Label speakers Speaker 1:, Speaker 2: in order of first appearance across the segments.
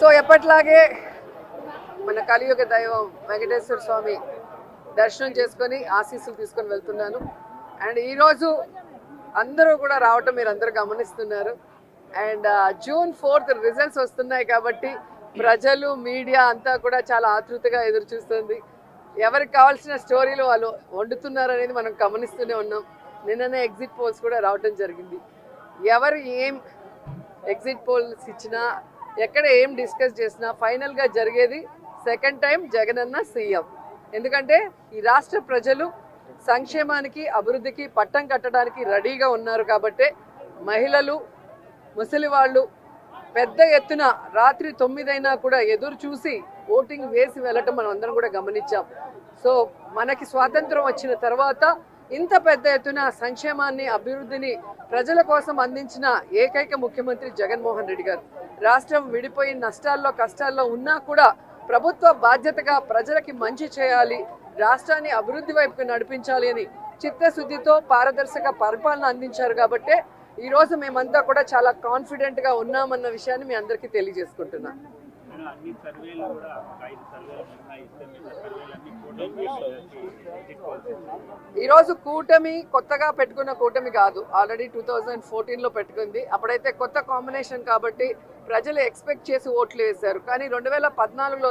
Speaker 1: So ఎప్పట్లాగే మన కలియుగ దైవం వెంకటేశ్వర స్వామి దర్శనం చేసుకొని ఆశీస్సులు తీసుకొని వెళ్తున్నాను. అండ్ ఈరోజు అందరూ కూడా రావటం మీరు అందరూ గమనిస్తున్నారు. అండ్ June 4th రిజల్ట్స్ వస్తున్నాయి కాబట్టి ప్రజలు మీడియా అంతా కూడా చాలా ఆతృతగా ఎదురు చూస్తుంది. ఎవరికి కావాల్సిన స్టోరీలు వాళ్ళు వండుతున్నారు అనేది మనం గమనిస్తూనే ఉన్నాం. నిన్ననే ఎగ్జిట్ పోల్స్ కూడా రావటం జరిగింది. ఎవరు ఏం ఎగ్జిట్ పోల్స్ ఇచ్చినా ఎక్కడ ఏం డిస్కస్ చేసినా ఫైనల్గా జరిగేది సెకండ్ టైం జగనన్న సీఎం. ఎందుకంటే ఈ రాష్ట్ర ప్రజలు సంక్షేమానికి అభివృద్ధికి పట్టం కట్టడానికి రెడీగా ఉన్నారు కాబట్టి మహిళలు ముసలి వాళ్ళు పెద్ద ఎత్తున రాత్రి 9 అయినా కూడా ఎదురు చూసి ఓటింగ్ వేసి వెళ్ళటం మనం అందరం కూడా గమనించాం. సో మనకి స్వాతంత్రం వచ్చిన తర్వాత ఇంత పెద్ద ఎత్తున సంక్షేమాన్ని అభివృద్ధిని ప్రజల కోసం అందించిన ఏకైక ముఖ్యమంత్రి జగన్మోహన్ రెడ్డి గారు. రాష్ట్రం విడిపోయి నష్టాల్లో కష్టాల్లో ఉన్నా కూడా ప్రభుత్వ బాధ్యతగా ప్రజలకి మంచి చేయాలి, రాష్ట్రాన్ని అభివృద్ధి వైపుకు నడిపించాలి అని చిత్తశుద్ధితో పారదర్శక పరిపాలన అందించారు కాబట్టి ఈరోజు మేమంతా కూడా చాలా కాన్ఫిడెంట్గా ఉన్నామన్న విషయాన్ని మీ అందరికీ తెలియజేసుకుంటున్నాను. ఈరోజు కూటమి కొత్తగా పెట్టుకున్న కూటమి కాదు, ఆల్రెడీ 2014లో పెట్టుకుంది. అప్పుడైతే కొత్త కాంబినేషన్ కాబట్టి ప్రజలు ఎక్స్పెక్ట్ చేసి ఓట్లు వేశారు. కానీ 2014లో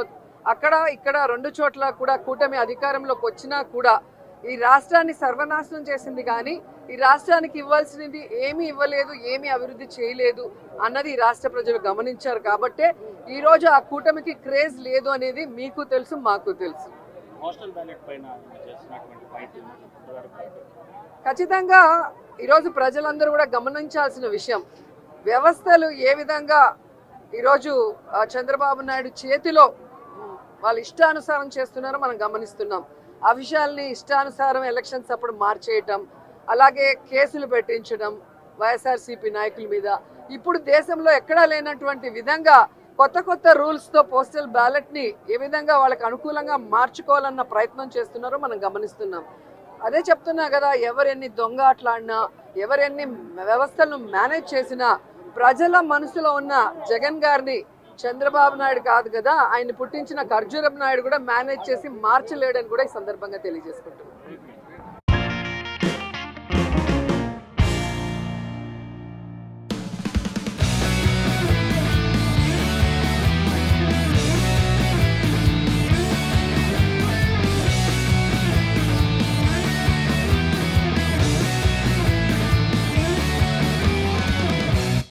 Speaker 1: అక్కడ ఇక్కడ 2 చోట్ల కూడా కూటమి అధికారంలోకి వచ్చినా కూడా ఈ రాష్ట్రాన్ని సర్వనాశనం చేసింది. కానీ ఈ రాష్ట్రానికి ఇవ్వాల్సినది ఏమీ ఇవ్వలేదు, ఏమీ అభివృద్ధి చేయలేదు అన్నది ఈ రాష్ట్ర ప్రజలు గమనించారు. కాబట్టే ఈరోజు ఆ కూటమికి క్రేజ్ లేదు అనేది మీకు తెలుసు, మాకు తెలుసు. ఖచ్చితంగా ఈరోజు ప్రజలందరూ కూడా గమనించాల్సిన విషయం, వ్యవస్థలు ఏ విధంగా ఈరోజు చంద్రబాబు నాయుడు చేతిలో వాళ్ళు ఇష్టానుసారం చేస్తున్నారో మనం గమనిస్తున్నాం. ఆ విషయాల్ని ఇష్టానుసారం ఎలక్షన్స్ అప్పుడు మార్చేయటం, అలాగే కేసులు పెట్టించడం వైఎస్ఆర్సీపీ నాయకుల మీద. ఇప్పుడు దేశంలో ఎక్కడా లేనటువంటి విధంగా కొత్త కొత్త రూల్స్తో పోస్టల్ బ్యాలెట్ని ఏ విధంగా వాళ్ళకి అనుకూలంగా మార్చుకోవాలన్న ప్రయత్నం చేస్తున్నారో మనం గమనిస్తున్నాం. అదే చెప్తున్నా కదా, ఎవరెన్ని దొంగ ఆటలాడినా ఎవరెన్ని వ్యవస్థలను మేనేజ్ చేసినా ప్రజల మనసులో ఉన్న జగన్ గారిని చంద్రబాబు నాయుడు కాదు కదా, ఆయన పుట్టించిన ఖర్జూరపు నాయుడు కూడా మేనేజ్ చేసి మార్చలేడని కూడా ఈ సందర్భంగా తెలియజేసుకుంటున్నాను.